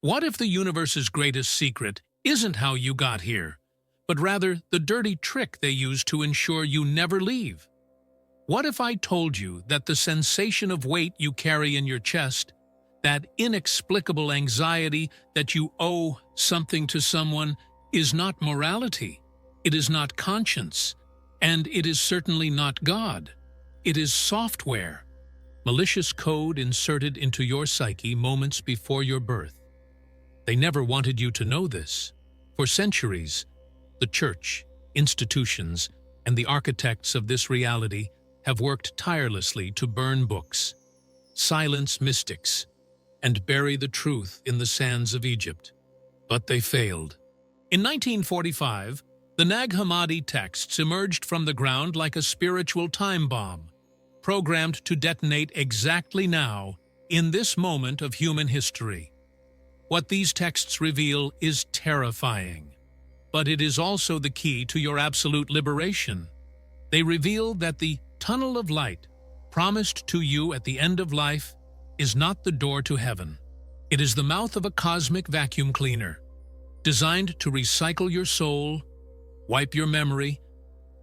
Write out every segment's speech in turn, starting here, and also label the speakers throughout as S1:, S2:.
S1: What if the universe's greatest secret isn't how you got here, but rather the dirty trick they use to ensure you never leave? What if I told you that the sensation of weight you carry in your chest, that inexplicable anxiety that you owe something to someone, is not morality, it is not conscience, and it is certainly not God. It is software, malicious code inserted into your psyche moments before your birth. They never wanted you to know this. For centuries, the church, institutions, and the architects of this reality have worked tirelessly to burn books, silence mystics, and bury the truth in the sands of Egypt. But they failed. In 1945, the Nag Hammadi texts emerged from the ground like a spiritual time bomb, programmed to detonate exactly now, in this moment of human history. What these texts reveal is terrifying, but it is also the key to your absolute liberation. They reveal that the tunnel of light promised to you at the end of life is not the door to heaven. It is the mouth of a cosmic vacuum cleaner, designed to recycle your soul, wipe your memory,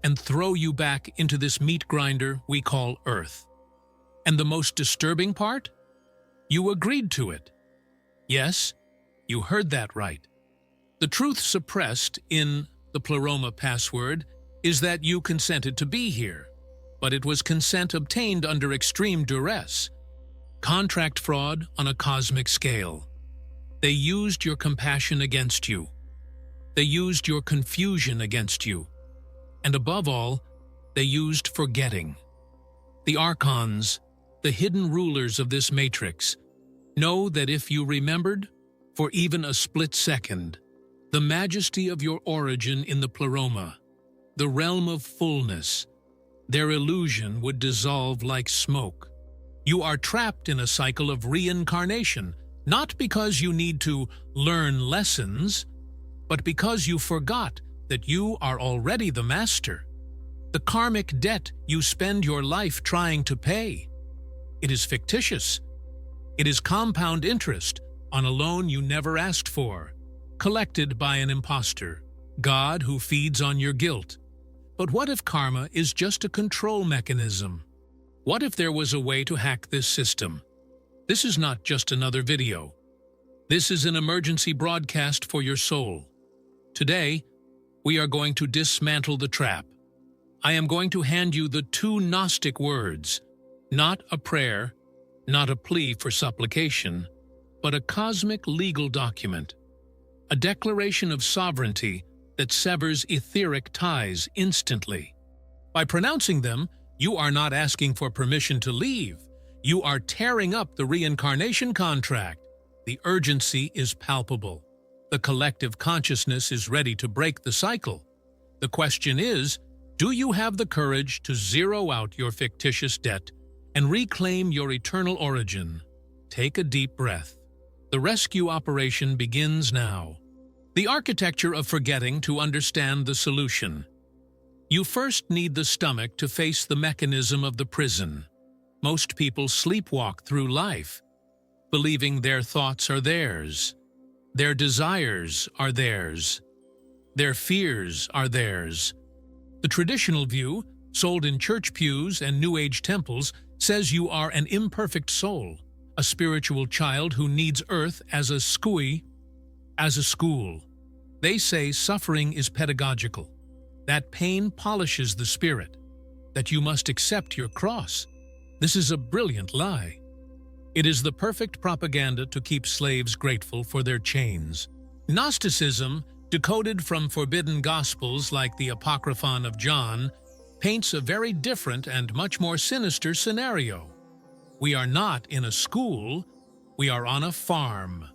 S1: and throw you back into this meat grinder we call Earth. And the most disturbing part? You agreed to it. Yes, you heard that right. The truth suppressed in the Pleroma password is that you consented to be here, but it was consent obtained under extreme duress. Contract fraud on a cosmic scale. They used your compassion against you. They used your confusion against you. And above all, they used forgetting. The Archons, the hidden rulers of this matrix, know that if you remembered, for even a split second, the majesty of your origin in the Pleroma, the realm of fullness, their illusion would dissolve like smoke. You are trapped in a cycle of reincarnation, not because you need to learn lessons, but because you forgot that you are already the master. The karmic debt you spend your life trying to pay. It is fictitious. It is compound interest on a loan you never asked for, collected by an imposter, God who feeds on your guilt. But what if karma is just a control mechanism? What if there was a way to hack this system? This is not just another video. This is an emergency broadcast for your soul. Today, we are going to dismantle the trap. I am going to hand you the 2 Gnostic words, not a prayer, not a plea for supplication, but a cosmic legal document, a declaration of sovereignty that severs etheric ties instantly. By pronouncing them, you are not asking for permission to leave. You are tearing up the reincarnation contract. The urgency is palpable. The collective consciousness is ready to break the cycle. The question is, do you have the courage to zero out your fictitious debt and reclaim your eternal origin? Take a deep breath. The rescue operation begins now. The architecture of forgetting to understand the solution. You first need the stomach to face the mechanism of the prison. Most people sleepwalk through life, believing their thoughts are theirs, their desires are theirs, their fears are theirs. The traditional view, sold in church pews and New Age temples, says you are an imperfect soul, a spiritual child who needs earth as a school. They say suffering is pedagogical, that pain polishes the spirit, that you must accept your cross. This is a brilliant lie. It is the perfect propaganda to keep slaves grateful for their chains. Gnosticism, decoded from forbidden gospels like the Apocryphon of John, paints a very different and much more sinister scenario. We are not in a school, we are on a farm.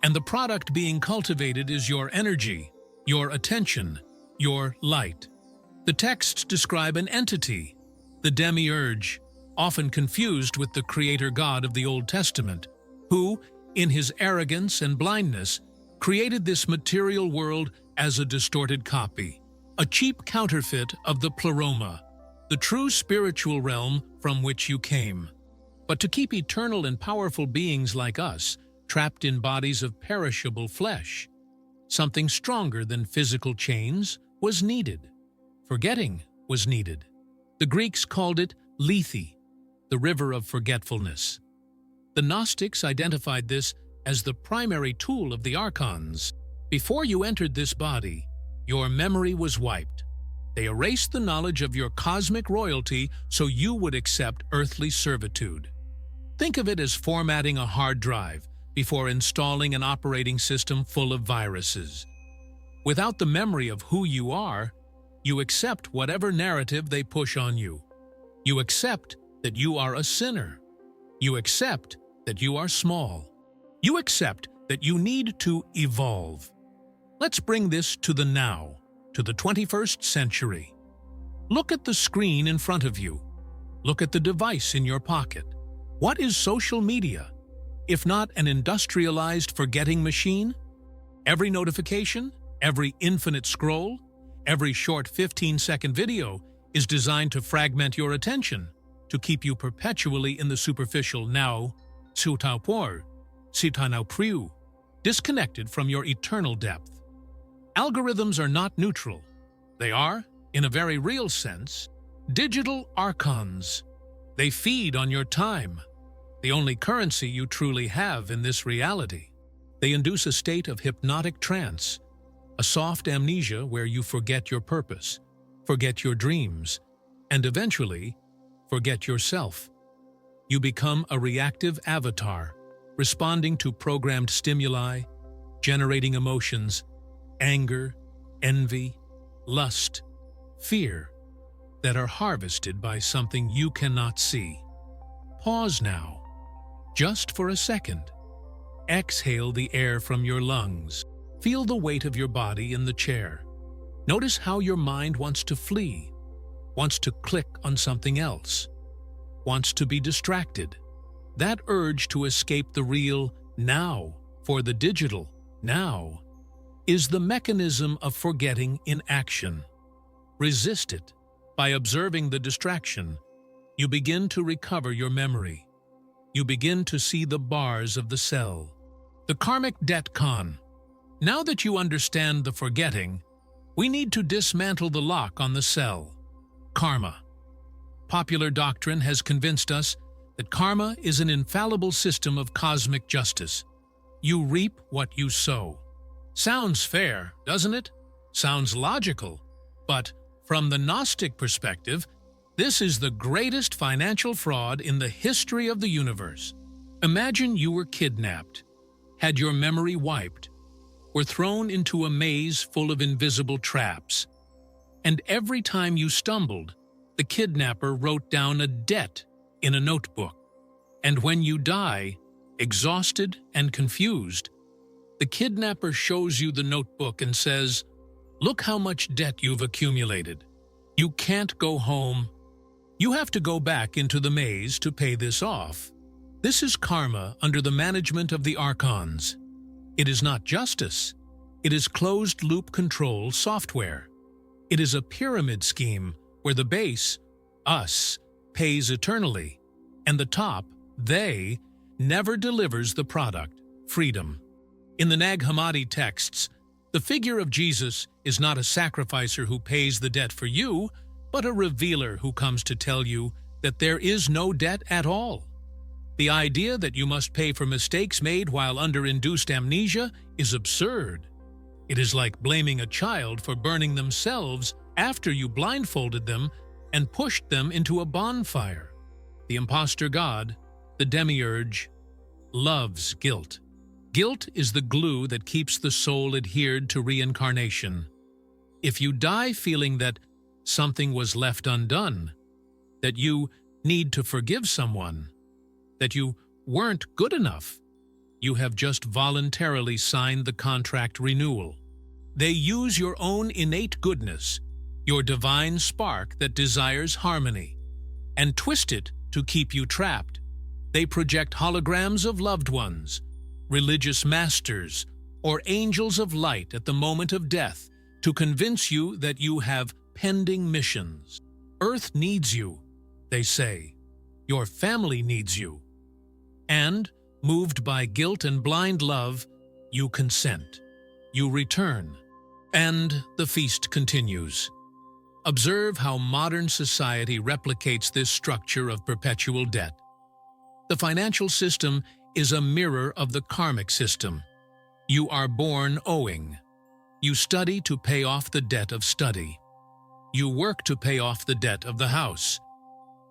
S1: And the product being cultivated is your energy, your attention, your light. The texts describe an entity, the Demiurge, often confused with the creator God of the Old Testament, who, in his arrogance and blindness, created this material world as a distorted copy, a cheap counterfeit of the Pleroma, the true spiritual realm from which you came. But to keep eternal and powerful beings like us trapped in bodies of perishable flesh. Something stronger than physical chains was needed. Forgetting was needed. The Greeks called it lethe, the river of forgetfulness. The Gnostics identified this as the primary tool of the Archons. Before you entered this body, your memory was wiped. They erased the knowledge of your cosmic royalty so you would accept earthly servitude. Think of it as formatting a hard drive before installing an operating system full of viruses. Without the memory of who you are, you accept whatever narrative they push on you. You accept that you are a sinner. You accept that you are small. You accept that you need to evolve. Let's bring this to the now, to the 21st century. Look at the screen in front of you. Look at the device in your pocket. What is social media, if not an industrialized forgetting machine? Every notification, every infinite scroll, every short 15-second video is designed to fragment your attention, to keep you perpetually in the superficial now, disconnected from your eternal depth. Algorithms are not neutral. They are, in a very real sense, digital archons. They feed on your time, the only currency you truly have in this reality. They induce a state of hypnotic trance, a soft amnesia where you forget your purpose, forget your dreams, and eventually forget yourself. You become a reactive avatar, responding to programmed stimuli, generating emotions, anger, envy, lust, fear, that are harvested by something you cannot see. Pause now, just for a second. Exhale the air from your lungs. Feel the weight of your body in the chair. Notice how your mind wants to flee, wants to click on something else, wants to be distracted. That urge to escape the real now for the digital now is the mechanism of forgetting in action. Resist it. By observing the distraction, you begin to recover your memory. You begin to see the bars of the cell. The Karmic Debt Con. Now that you understand the forgetting, we need to dismantle the lock on the cell. Karma. Popular doctrine has convinced us that karma is an infallible system of cosmic justice. You reap what you sow. Sounds fair, doesn't it? Sounds logical. But from the Gnostic perspective, this is the greatest financial fraud in the history of the universe. Imagine you were kidnapped, had your memory wiped, were thrown into a maze full of invisible traps, and every time you stumbled, the kidnapper wrote down a debt in a notebook. And when you die, exhausted and confused, the kidnapper shows you the notebook and says, "Look how much debt you've accumulated. You can't go home. You have to go back into the maze to pay this off." This is karma under the management of the Archons. It is not justice. It is closed-loop control software. It is a pyramid scheme where the base, us, pays eternally, and the top, they, never delivers the product, freedom. In the Nag Hammadi texts, the figure of Jesus is not a sacrificer who pays the debt for you, but a revealer who comes to tell you that there is no debt at all. The idea that you must pay for mistakes made while under induced amnesia is absurd. It is like blaming a child for burning themselves after you blindfolded them and pushed them into a bonfire. The imposter god, the Demiurge, loves guilt. Guilt is the glue that keeps the soul adhered to reincarnation. If you die feeling that something was left undone, that you need to forgive someone, that you weren't good enough, you have just voluntarily signed the contract renewal. They use your own innate goodness, your divine spark that desires harmony, and twist it to keep you trapped. They project holograms of loved ones, religious masters, or angels of light at the moment of death to convince you that you have pending missions. Earth needs you, they say. Your family needs you. And moved by guilt and blind love, you consent. You return. And the feast continues. Observe how modern society replicates this structure of perpetual debt. The financial system is a mirror of the karmic system. You are born owing. You study to pay off the debt of study. You work to pay off the debt of the house.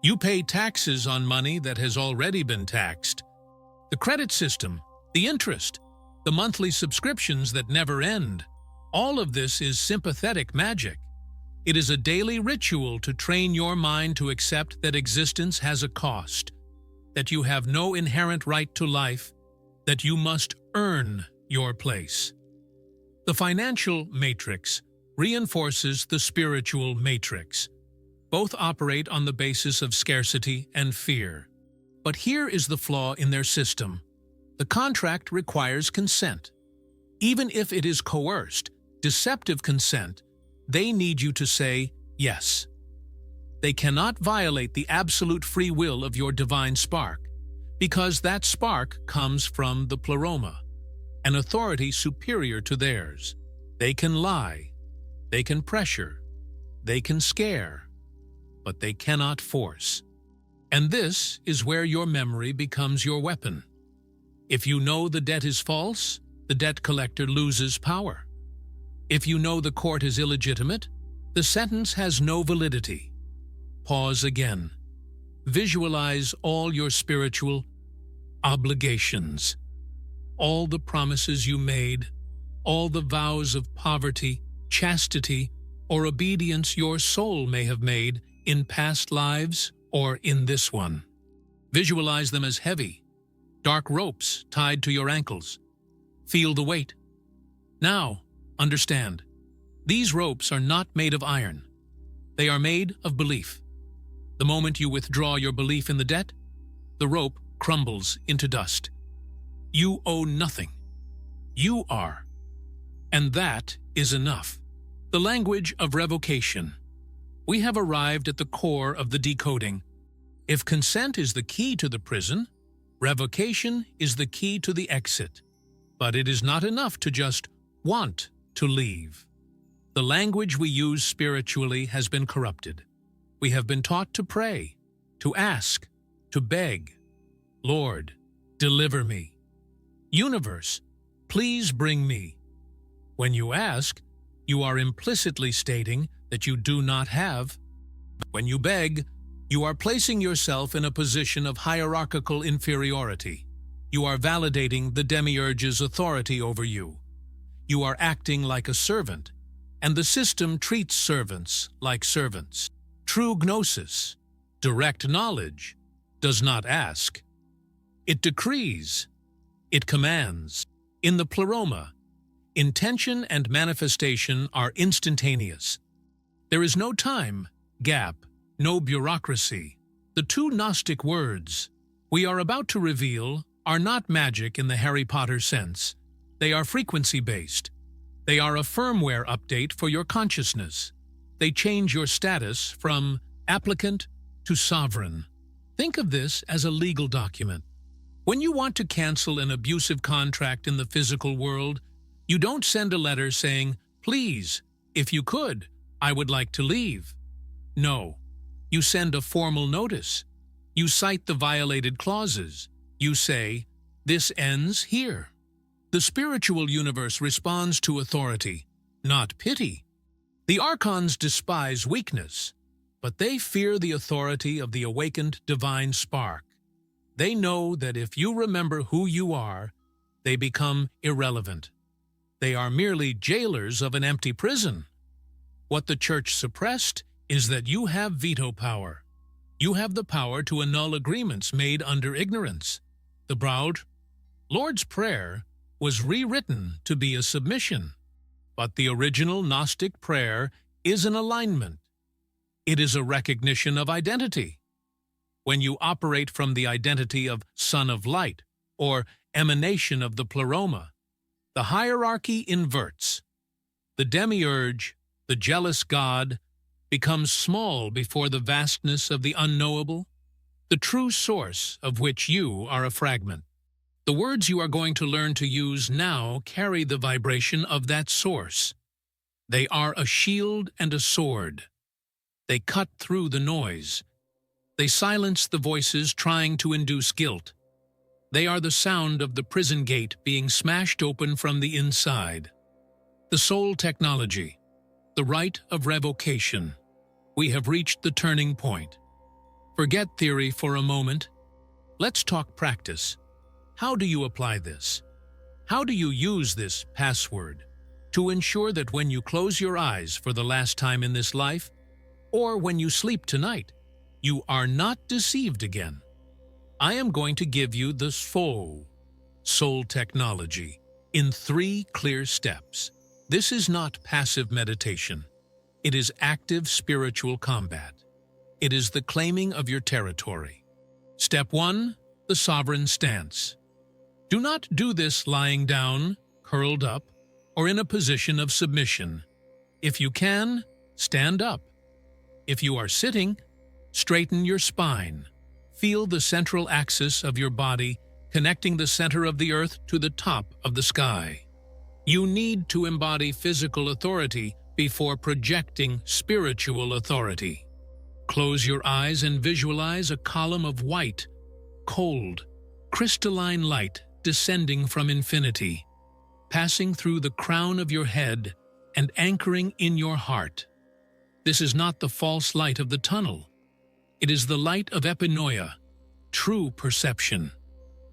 S1: You pay taxes on money that has already been taxed. The credit system, the interest, the monthly subscriptions that never end. All of this is sympathetic magic. It is a daily ritual to train your mind to accept that existence has a cost, that you have no inherent right to life, that you must earn your place. The financial matrix reinforces the spiritual matrix. Both operate on the basis of scarcity and fear. But here is the flaw in their system. The contract requires consent. Even if it is coerced, deceptive consent, they need you to say yes. They cannot violate the absolute free will of your divine spark, because that spark comes from the Pleroma, an authority superior to theirs. They can lie, they can pressure, they can scare, but they cannot force. And this is where your memory becomes your weapon. If you know the debt is false, the debt collector loses power. If you know the court is illegitimate, the sentence has no validity. Pause again. Visualize all your spiritual obligations, all the promises you made, all the vows of poverty, chastity, or obedience your soul may have made in past lives or in this one. Visualize them as heavy, dark ropes tied to your ankles. Feel the weight. Now, understand, these ropes are not made of iron. They are made of belief. The moment you withdraw your belief in the debt, the rope crumbles into dust. You owe nothing. You are. And that is enough. The language of revocation. We have arrived at the core of the decoding. If consent is the key to the prison, revocation is the key to the exit. But it is not enough to just want to leave. The language we use spiritually has been corrupted. We have been taught to pray, to ask, to beg. Lord, deliver me. Universe, please bring me. When you ask, you are implicitly stating that you do not have. When you beg, you are placing yourself in a position of hierarchical inferiority. You are validating the Demiurge's authority over you. You are acting like a servant, and the system treats servants like servants. True gnosis, direct knowledge, does not ask. It decrees. It commands. In the Pleroma, intention and manifestation are instantaneous. There is no time, gap, no bureaucracy. The two Gnostic words we are about to reveal are not magic in the Harry Potter sense. They are frequency-based. They are a firmware update for your consciousness. They change your status from applicant to sovereign. Think of this as a legal document. When you want to cancel an abusive contract in the physical world, you don't send a letter saying, "Please, if you could, I would like to leave." No. You send a formal notice. You cite the violated clauses. You say, "This ends here." The spiritual universe responds to authority, not pity. The Archons despise weakness, but they fear the authority of the awakened divine spark. They know that if you remember who you are, they become irrelevant. They are merely jailers of an empty prison. What the Church suppressed is that you have veto power. You have the power to annul agreements made under ignorance. The Lord's Prayer was rewritten to be a submission, but the original Gnostic prayer is an alignment. It is a recognition of identity. When you operate from the identity of Son of Light, or emanation of the Pleroma, the hierarchy inverts. The Demiurge, the jealous God, becomes small before the vastness of the unknowable, the true source of which you are a fragment. The words you are going to learn to use now carry the vibration of that source. They are a shield and a sword. They cut through the noise. They silence the voices trying to induce guilt. They are the sound of the prison gate being smashed open from the inside. The soul technology, the rite of revocation. We have reached the turning point. Forget theory for a moment. Let's talk practice. How do you apply this? How do you use this password to ensure that when you close your eyes for the last time in this life, or when you sleep tonight, you are not deceived again? I am going to give you the soul technology in 3 clear steps. This is not passive meditation. It is active spiritual combat. It is the claiming of your territory. Step 1, the sovereign stance. Do not do this lying down, curled up, or in a position of submission. If you can, stand up. If you are sitting, straighten your spine. Feel the central axis of your body connecting the center of the earth to the top of the sky. You need to embody physical authority before projecting spiritual authority. Close your eyes and visualize a column of white, cold, crystalline light descending from infinity, passing through the crown of your head and anchoring in your heart. This is not the false light of the tunnel. It is the light of epinoia, true perception.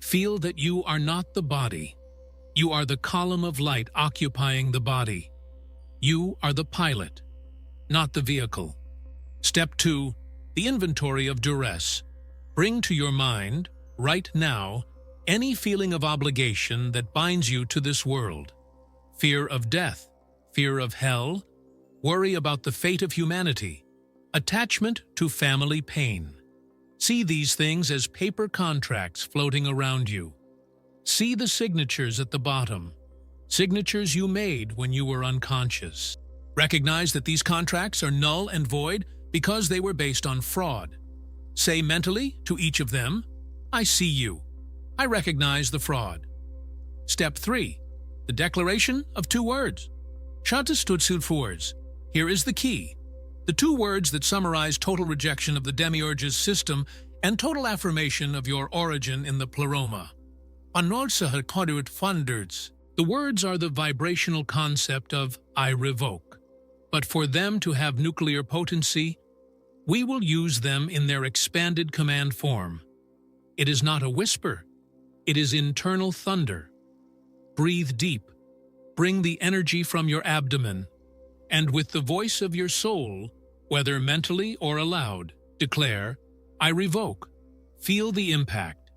S1: Feel that you are not the body. You are the column of light occupying the body. You are the pilot, not the vehicle. Step 2, the inventory of duress. Bring to your mind, right now, any feeling of obligation that binds you to this world. Fear of death, fear of hell, worry about the fate of humanity, attachment to family pain. See these things as paper contracts floating around you. See the signatures at the bottom, signatures you made when you were unconscious. Recognize that these contracts are null and void because they were based on fraud. Say mentally to each of them, I see you. I recognize the fraud. Step 3, the declaration of 2 words. Shantas Tutsulfurs. Here is the key. The 2 words that summarize total rejection of the Demiurge's system and total affirmation of your origin in the Pleroma. Annul. The words are the vibrational concept of I revoke. But for them to have nuclear potency, we will use them in their expanded command form. It is not a whisper. It is internal thunder. Breathe deep. Bring the energy from your abdomen, and with the voice of your soul, whether mentally or aloud, declare, I revoke. Feel the impact,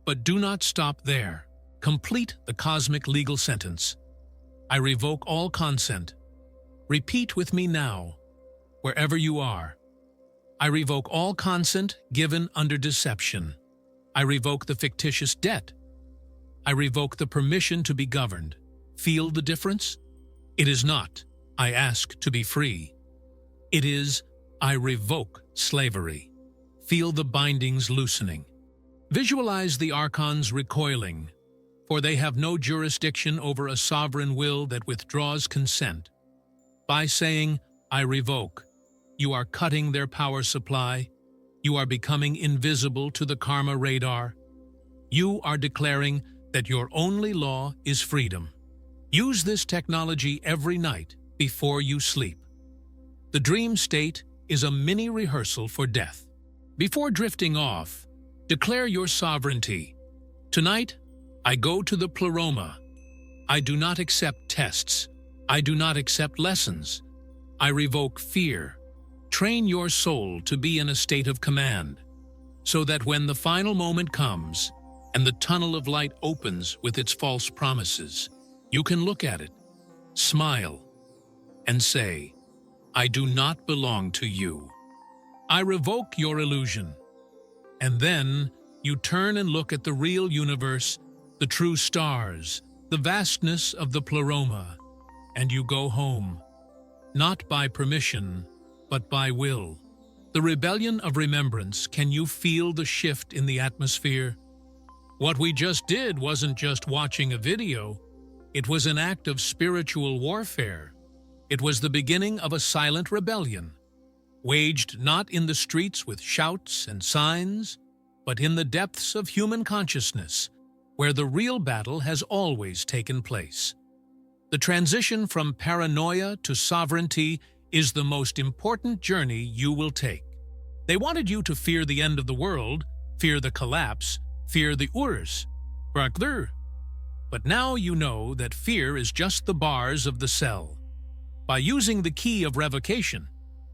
S1: but do not stop there. Complete the cosmic legal sentence. I revoke all consent. Repeat with me now, wherever you are. I revoke all consent given under deception. I revoke the fictitious debt. I revoke the permission to be governed. Feel the difference? It is not, I ask to be free. It is, I revoke slavery. Feel the bindings loosening. Visualize the Archons recoiling, for they have no jurisdiction over a sovereign will that withdraws consent. By saying, I revoke, you are cutting their power supply. You are becoming invisible to the karma radar. You are declaring that your only law is freedom. Use this technology every night before you sleep. The dream state is a mini rehearsal for death. Before drifting off, declare your sovereignty. Tonight, I go to the Pleroma. I do not accept tests. I do not accept lessons. I revoke fear. Train your soul to be in a state of command, so that when the final moment comes and the tunnel of light opens with its false promises, you can look at it, smile, and say, I do not belong to you. I revoke your illusion. And then you turn and look at the real universe, the true stars, the vastness of the Pleroma, and you go home, not by permission, but by will. The rebellion of remembrance, can you feel the shift in the atmosphere? What we just did wasn't just watching a video. It was an act of spiritual warfare. It was the beginning of a silent rebellion, waged not in the streets with shouts and signs, but in the depths of human consciousness, where the real battle has always taken place. The transition from paranoia to sovereignty is the most important journey you will take. They wanted you to fear the end of the world, fear the collapse, fear the duress. But now you know that fear is just the bars of the cell. By using the key of revocation,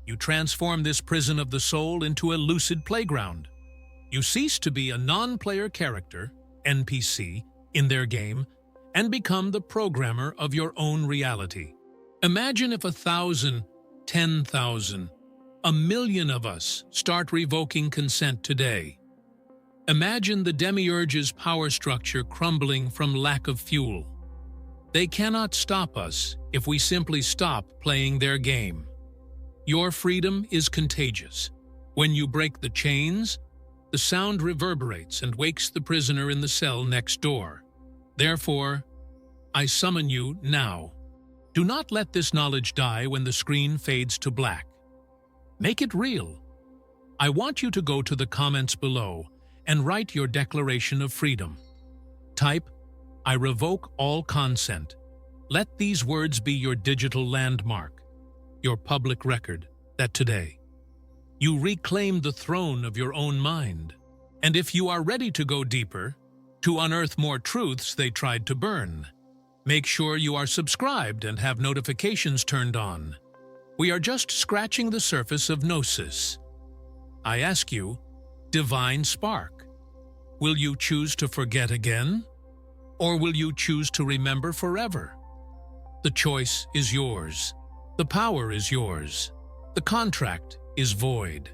S1: you transform this prison of the soul into a lucid playground. You cease to be a non-player character, NPC, in their game, and become the programmer of your own reality. Imagine if 1,000, 10,000, 1,000,000 of us start revoking consent today. Imagine the Demiurge's power structure crumbling from lack of fuel. They cannot stop us if we simply stop playing their game. Your freedom is contagious. When you break the chains, the sound reverberates and wakes the prisoner in the cell next door. Therefore, I summon you now. Do not let this knowledge die when the screen fades to black. Make it real. I want you to go to the comments below and write your declaration of freedom. Type, I revoke all consent. Let these words be your digital landmark, your public record, that today you reclaim the throne of your own mind. And if you are ready to go deeper, to unearth more truths they tried to burn, make sure you are subscribed and have notifications turned on. We are just scratching the surface of Gnosis. I ask you, Divine Spark, will you choose to forget again? Or will you choose to remember forever? The choice is yours. The power is yours. The contract is void.